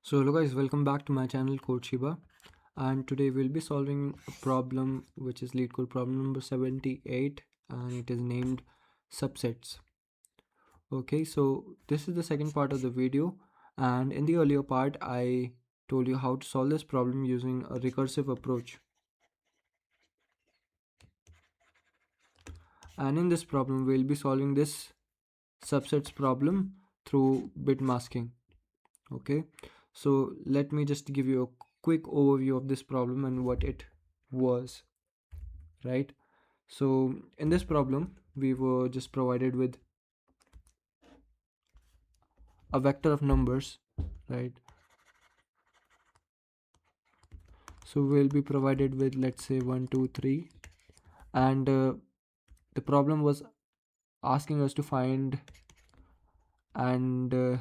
So hello guys, welcome back to my channel Code Shiba, and today we'll be solving a problem which is LeetCode problem number 78, and it is named subsets. Okay, so this is the second part of the video, and in the earlier part I told you how to solve this problem using a recursive approach. And in this problem we'll be solving this subsets problem through bit masking. Okay, so let me just give you a quick overview of this problem and what it was, right? So in this problem we were just provided with a vector of numbers, right? So we'll be provided with, let's say, 1 2 3, and the problem was asking us to find and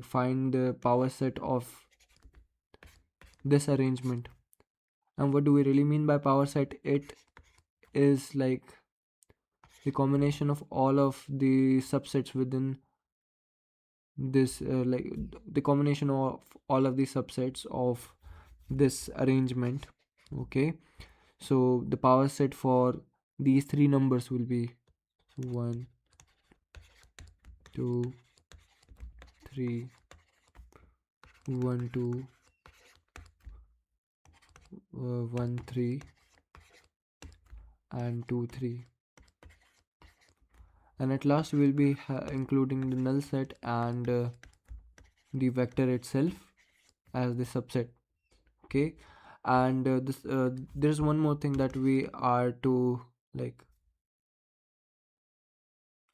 find the power set of this arrangement. And what do we really mean by power set? It is like the combination of all of the subsets within this the combination of all of the subsets of this arrangement. Okay, so the power set for these three numbers will be 1 2 3, 1 2 1 3 and 2 3, and at last we'll be including the null set and the vector itself as the subset. Okay, and there's one more thing that we are to like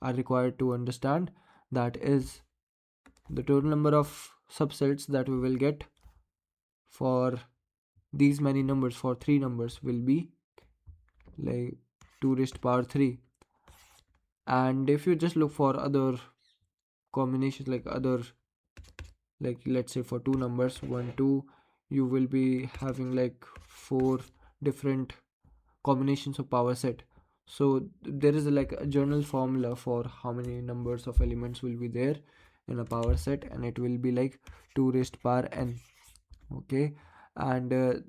are required to understand, that is the total number of subsets that we will get for these many numbers, for three numbers, will be like 2 raised to power 3. And if you just look for other combinations, like other, like let's say for two numbers 1 2, you will be having like four different combinations of power set. So there is like a general formula for how many numbers of elements will be there in a power set, and it will be like 2 raised to power n. Okay, and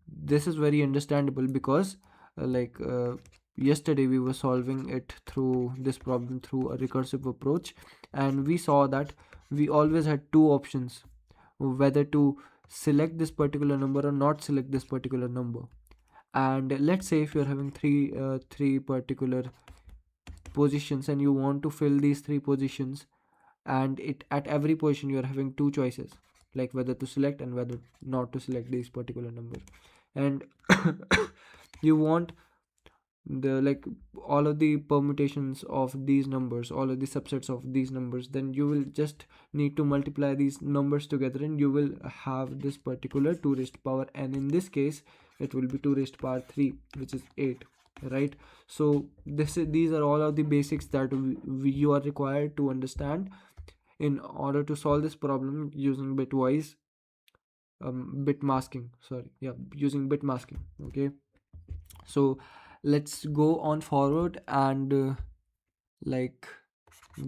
this is very understandable because yesterday we were solving it through this problem through a recursive approach, and we saw that we always had two options, whether to select this particular number or not select this particular number. And let's say if you're having three particular positions and you want to fill these three positions, and it at every position you're having two choices, like whether to select and whether not to select this particular number, and you want the like all of the permutations of these numbers, all of the subsets of these numbers, then you will just need to multiply these numbers together and you will have this particular 2 raised to power n. In this case it will be 2 raised to power 3, which is 8, right? So these are all of the basics that you are required to understand in order to solve this problem using bitwise bit masking, sorry, yeah, using bit masking. Okay, so let's go on forward and like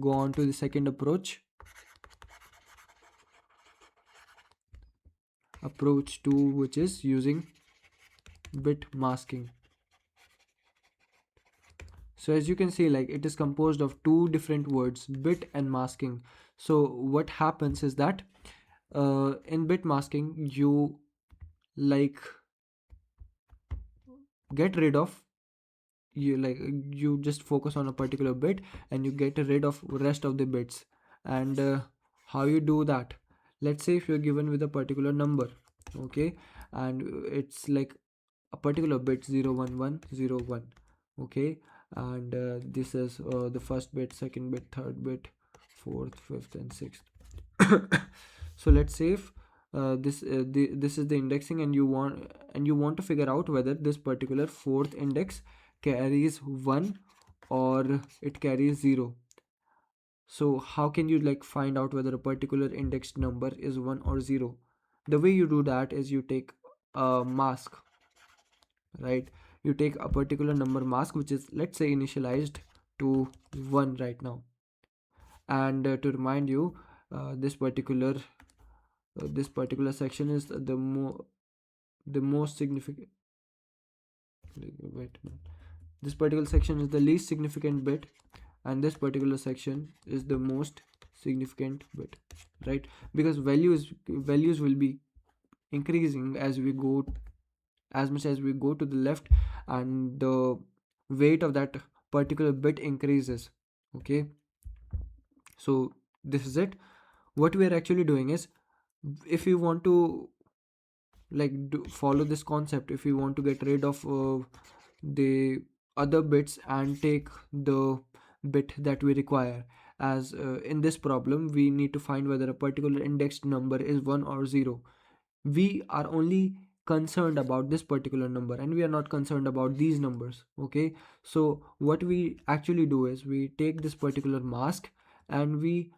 go on to the second approach, approach 2, which is using bit masking. So as you can see, like it is composed of two different words, bit and masking. So what happens is that in bit masking you like get rid of, you just focus on a particular bit and you get rid of rest of the bits. And how you do that? Let's say if you're given with a particular number, okay, and it's like a particular bit 0 1 1 0 1, okay, and this is the first bit, second bit, third bit, fourth, fifth and sixth. So let's say if this is the indexing, and you want to figure out whether this particular fourth index carries 1 or it carries 0. So how can you like find out whether a particular indexed number is 1 or 0? The way you do that is you take a mask, right? You take a particular number mask which is, let's say, initialized to 1 right now. And to remind you, this particular this particular section is the most significant. Wait, this particular section is the least significant bit, and this particular section is the most significant bit, right? Because values will be increasing as we go, as much as we go to the left, and the weight of that particular bit increases. Okay, so this is it. What we are actually doing is, if you want to follow this concept, if you want to get rid of the other bits and take the bit that we require, as in this problem we need to find whether a particular indexed number is 1 or 0. We are only concerned about this particular number, and we are not concerned about these numbers. Okay, so what we actually do is we take this particular mask and we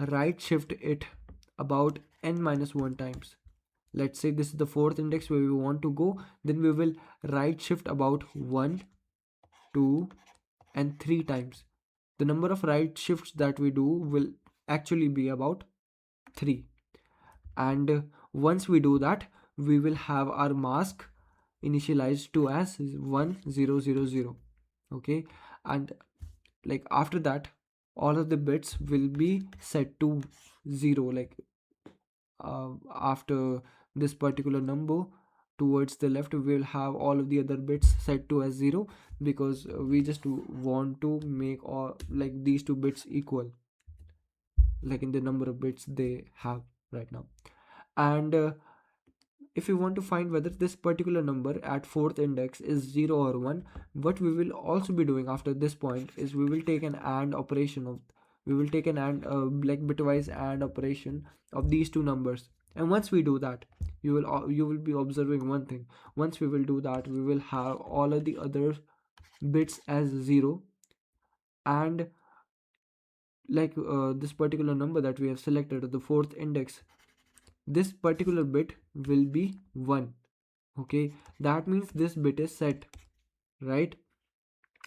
right shift it about n minus 1 times. Let's say this is the fourth index where we want to go, then we will right shift about 1, 2 and 3 times. The number of right shifts that we do will actually be about 3. And once we do that, we will have our mask initialized to as 1 0 0 0. Okay, and after that, all of the bits will be set to 0. After this particular number towards the left, we will have all of the other bits set to as 0, because we just want to make all these two bits equal, in the number of bits they have right now. And if you want to find whether this particular number at fourth index is 0 or 1, what we will also be doing after this point is we will take an AND operation of we will take an AND bitwise AND operation of these two numbers. And once we do that, you will be observing one thing. Once we will do that, we will have all of the other bits as 0, and this particular number that we have selected at the fourth index, this particular bit will be 1. Okay, that means this bit is set, right?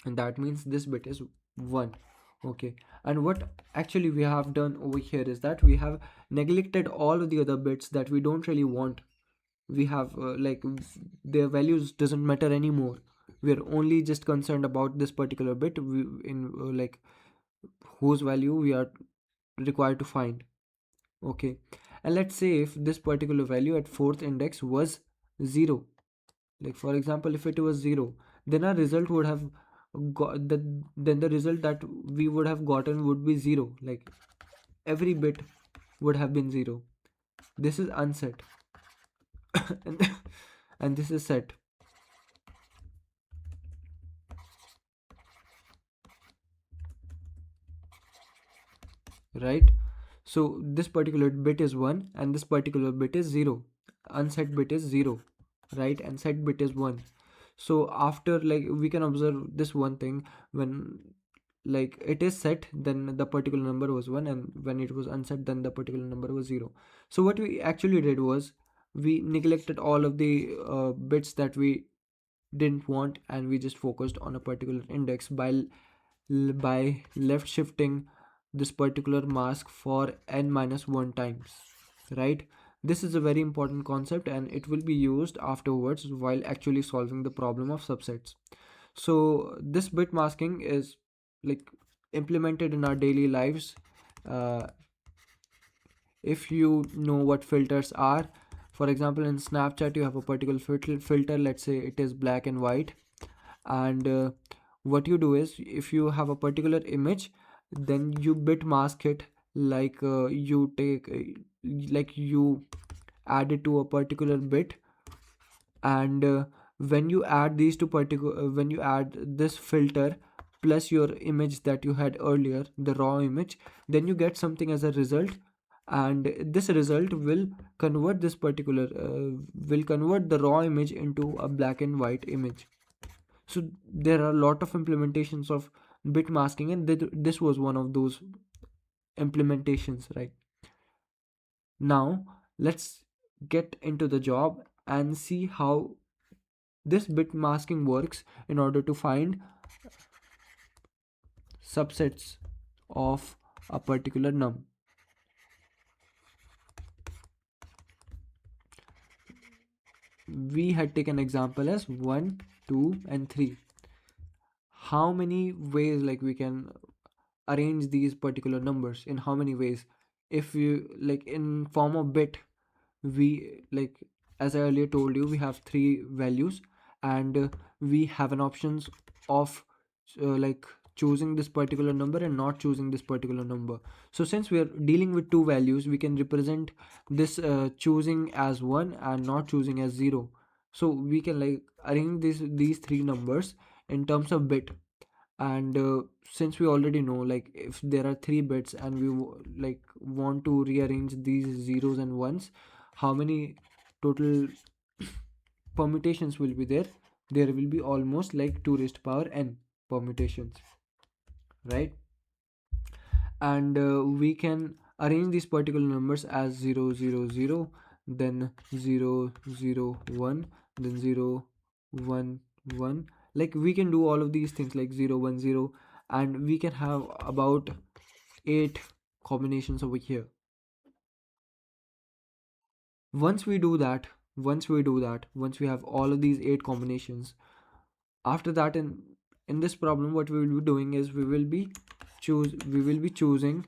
And that means this bit is 1. Okay, and what actually we have done over here is that we have neglected all of the other bits that we don't really want. We have their values doesn't matter anymore. We are only just concerned about this particular bit, whose value we are required to find. Okay, and let's say if this particular value at fourth index was 0, for example, if it was 0, then our result would have got then the result that we would have gotten would be 0. Every bit would have been 0. This is unset and, and this is set, right? So this particular bit is 1 and this particular bit is 0. Unset bit is 0, right? And set bit is 1. So after, we can observe this one thing: when it is set, then the particular number was 1, and when it was unset, then the particular number was 0. So what we actually did was we neglected all of the bits that we didn't want, and we just focused on a particular index by left shifting this particular mask for n minus 1 times, right? This is a very important concept, and it will be used afterwards while actually solving the problem of subsets. So this bit masking is implemented in our daily lives. uh, if you know what filters are, for example, in Snapchat you have a particular filter, let's say it is black and white. And what you do is, if you have a particular image, then you bit mask it, you take you add it to a particular bit. And when you add these two particular when you add this filter plus your image that you had earlier, the raw image, then you get something as a result. And this result will convert the raw image into a black and white image. So there are a lot of implementations of bit masking, and this was one of those implementations, right? Now let's get into the job and see how this bit masking works in order to find subsets of a particular num. we had taken example as 1, 2 and 3. How many ways like we can arrange these particular numbers, in how many ways? If you like in form of bit, we like, as I earlier told you, we have three values, and we have an options of like choosing this particular number and not choosing this particular number. So since we are dealing with two values, we can represent this choosing as 1 and not choosing as 0. So we can like arrange these three numbers in terms of bit. And since we already know, like if there are three bits and we like want to rearrange these zeros and ones, how many total permutations will be there? There will be almost like 2 raised power n permutations, right? And we can arrange these particular numbers as 0 0 0, then 0 0 1, then 0 1 1. Like we can do all of these things like 0 1 0, and we can have about 8 combinations over here. Once we have all of these 8 combinations, after that, in this problem, what we will be doing is we will be choosing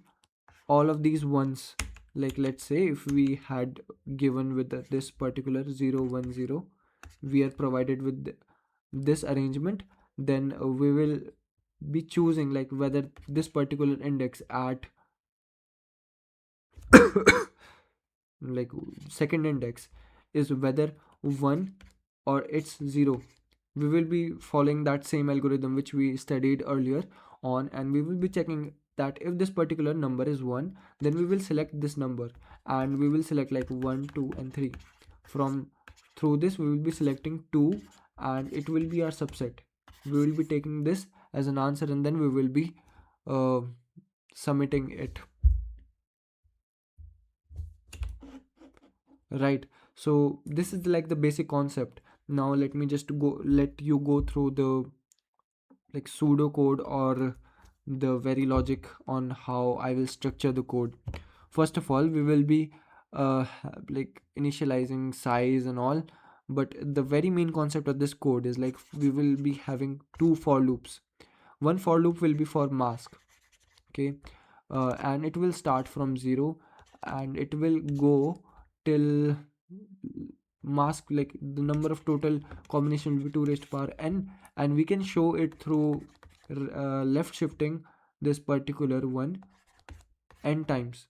all of these ones. Like let's say if we had given with this particular 0 1 0, we are provided with this arrangement, then we will be choosing like whether this particular index at like second index is whether 1 or it's 0. We will be following that same algorithm which we studied earlier on, and we will be checking that if this particular number is 1, then we will select this number, and we will select like 1 2 and 3. From through this we will be selecting 2, and it will be our subset. We will be taking this as an answer, and then we will be uh, submitting it, right? So this is like the basic concept. Now let you go through the like pseudo code or the very logic on how I will structure the code. First of all, we will be like initializing size and all, but the very main concept of this code is like we will be having two for loops. One for loop will be for mask, okay, and it will start from 0, and it will go till mask, like the number of total combination will be 2 raised to power n, and we can show it through left shifting this particular one n times.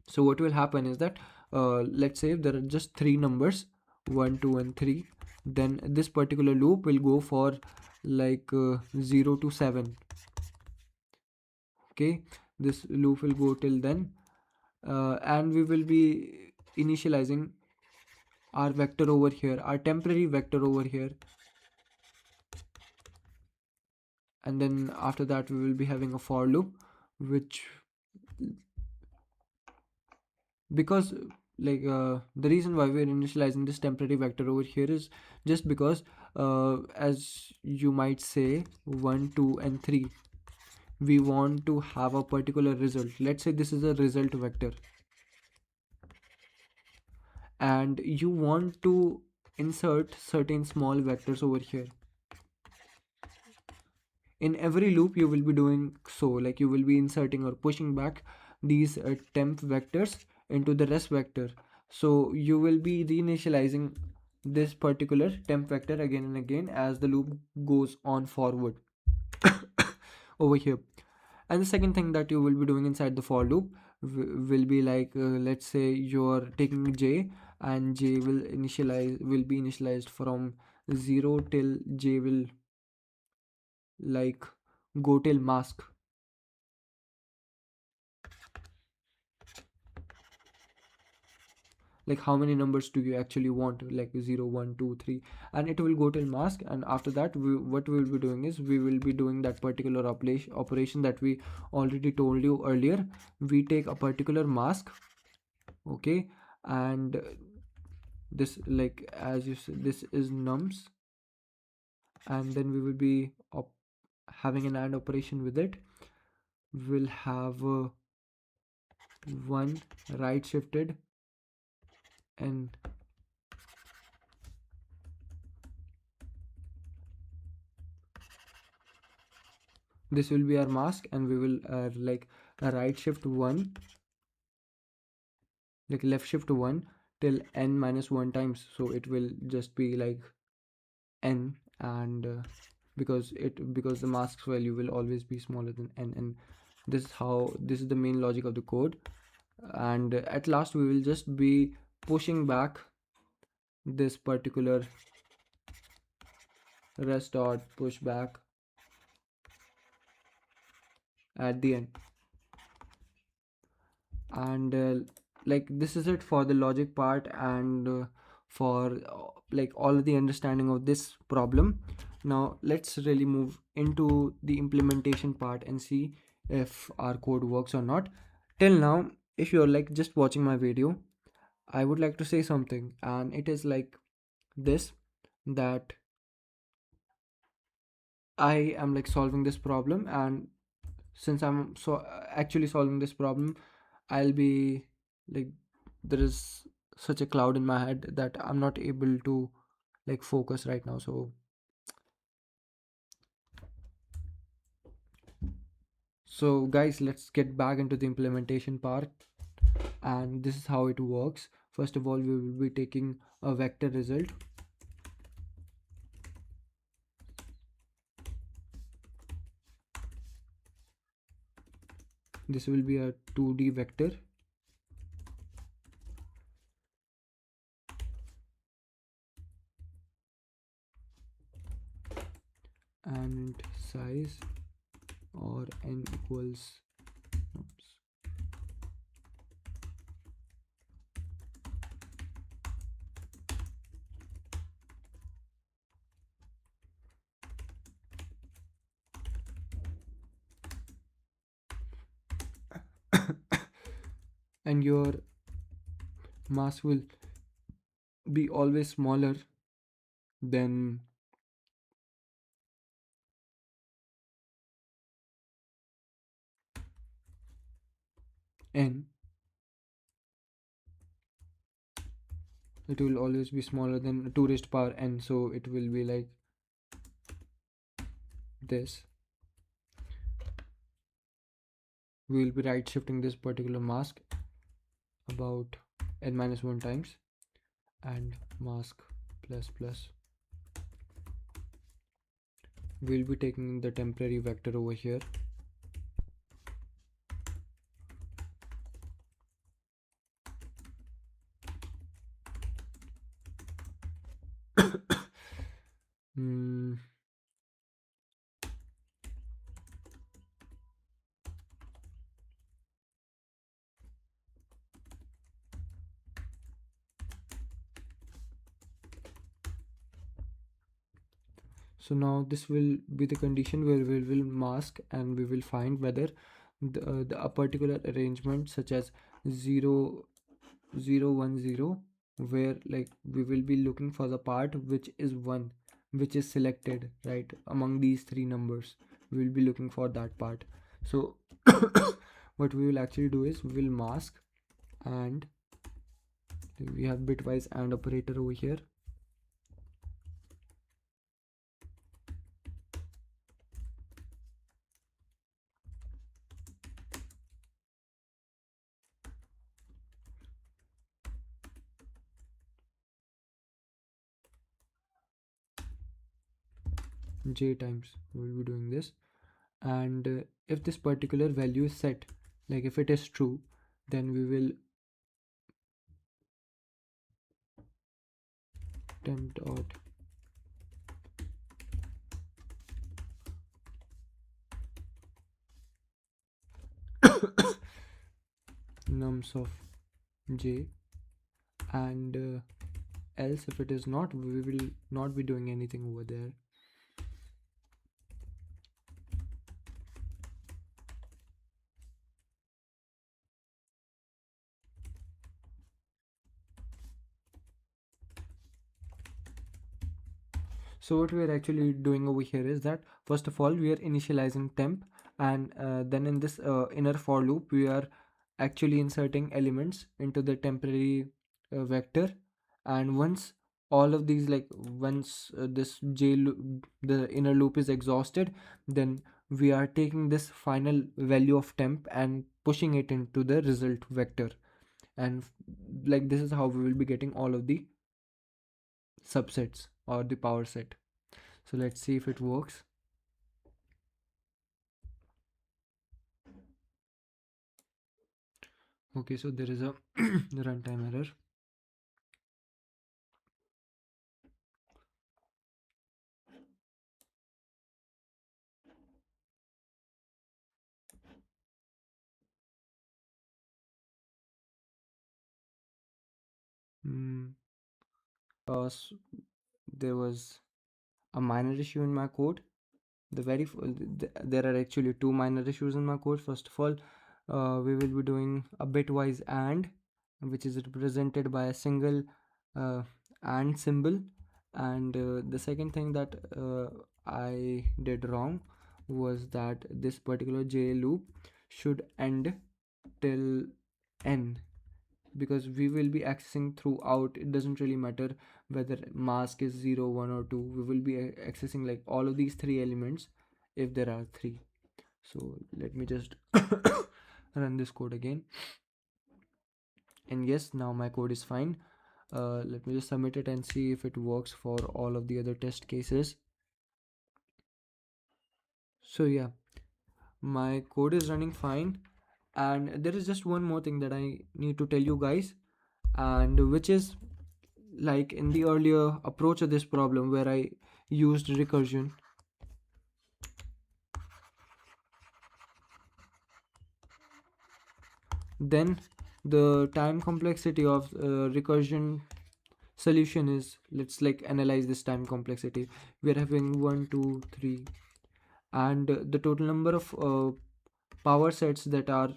So what will happen is that let's say if there are just three numbers 1 2 and 3, then this particular loop will go for like 0 to 7. Okay, this loop will go till then, and we will be initializing our vector over here, our temporary vector over here, and then after that we will be having a for loop, which because the reason why we're initializing this temporary vector over here is just because as you might say 1 2 and 3, we want to have a particular result. Let's say this is a result vector, and you want to insert certain small vectors over here. In every loop you will be doing so, like you will be inserting or pushing back these temp vectors into the rest vector. So you will be reinitializing this particular temp vector again and again as the loop goes on forward over here. And the second thing that you will be doing inside the for loop will be like let's say you're taking j, and j will be initialized from 0 till j will like go till mask. Like how many numbers do you actually want, like 0 1 2 3, and it will go till mask. And after that what we will be doing is we will be doing that particular operation that we already told you earlier. We take a particular mask, okay, and this, like as you said, this is nums, and then we will be having an AND operation with it. We'll have one right shifted and this will be our mask, and we will like right shift 1, like left shift 1 till n minus 1 times, so it will just be like n. And because the mask's value will always be smaller than n, and this is the main logic of the code. And at last we will just be pushing back this particular rest dot push back at the end. And like this is it for the logic part, and for like all of the understanding of this problem. Now let's really move into the implementation part and see if our code works or not. Till now, if you're like just watching my video, I would like to say something, and it is like this, that I am like solving this problem, and since I'm actually solving this problem, I'll be like, there is such a cloud in my head that I'm not able to like focus right now. So guys, let's get back into the implementation part, and this is how it works. First of all, we will be taking a vector result. This will be a 2D vector, and size or n equals, oops, and your mask will be always smaller than n. It will always be smaller than 2 raised power n, so it will be like this. We will be right shifting this particular mask about n minus 1 times, and mask plus plus, we'll be taking the temporary vector over here. Hmm. So now this will be the condition where we will mask, and we will find whether a particular arrangement such as 0 0 1 0, where like we will be looking for the part which is 1, which is selected right among these three numbers. We will be looking for that part. So what we will actually do is we will mask, and we have bitwise AND operator over here. J times we will be doing this. And if this particular value is set, like if it is true, then we will temp dot nums of j, and else if it is not, we will not be doing anything over there. So what we are actually doing over here is that first of all we are initializing temp, and then in this inner for loop we are actually inserting elements into the temporary vector. And once all of these, like once this the inner loop is exhausted, then we are taking this final value of temp and pushing it into the result vector, and like this is how we will be getting all of the subsets or the power set. So let's see if it works. Okay, so there is a runtime error. mm, there was a minor issue in my code. There are actually two minor issues in my code. First of all, we will be doing a bitwise AND, which is represented by a single uh, AND symbol. And the second thing that I did wrong was that this particular J loop should end till n, because we will be accessing throughout. It doesn't really matter whether mask is 0, 1 or 2. We will be accessing like all of these three elements if there are three. So let me just run this code again, and yes, now my code is fine. Let me just submit it and see if it works for all of the other test cases. So yeah, my code is running fine, and there is just one more thing that I need to tell you guys, and which is, like in the earlier approach of this problem where I used recursion, then the time complexity of recursion solution is, let's like analyze this time complexity. We are having 1 2 3, and the total number of power sets that are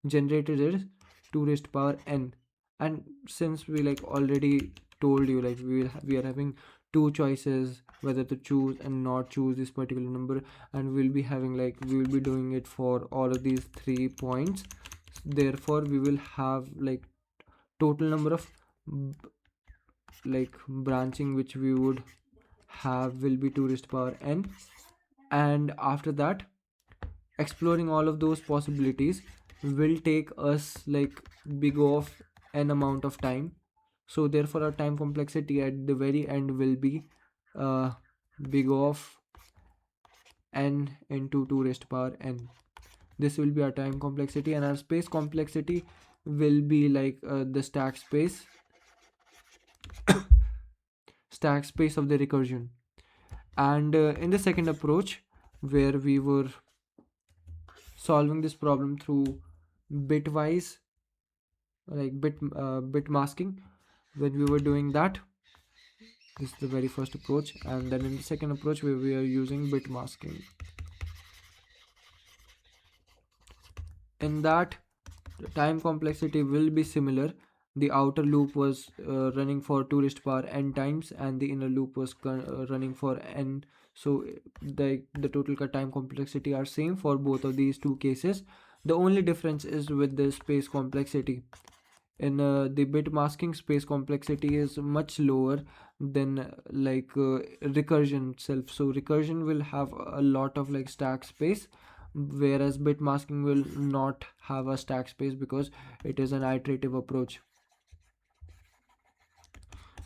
generated is 2 raised to power n. And since we like already told you, like we are having two choices whether to choose and not choose this particular number, and we'll be having like we will be doing it for all of these 3 points. Therefore we will have like total number of like branching which we would have will be 2 raised to power n. And after that, exploring all of those possibilities will take us like big of an amount of time. So therefore our time complexity at the very end will be uh, big of n into 2 raised to power n. This will be our time complexity, and our space complexity will be like the stack space of the recursion. And in the second approach, where we were solving this problem through bitwise, like bit masking, when we were doing that, this is the very first approach. And then in the second approach where we are using bit masking, in that the time complexity will be similar. The outer loop was running for 2 raised to power n times, and the inner loop was running for n. So the total time complexity are same for both of these two cases. The only difference is with the space complexity. In the bit masking, space complexity is much lower than recursion itself. So recursion will have a lot of like stack space, whereas bit masking will not have a stack space because it is an iterative approach.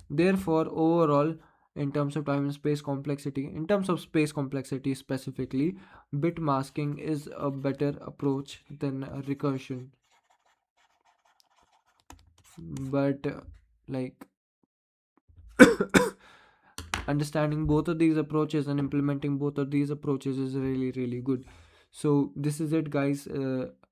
Therefore overall, in terms of time and space complexity, in terms of space complexity specifically, bit masking is a better approach than recursion. But like understanding both of these approaches and implementing both of these approaches is really really good. So this is it guys.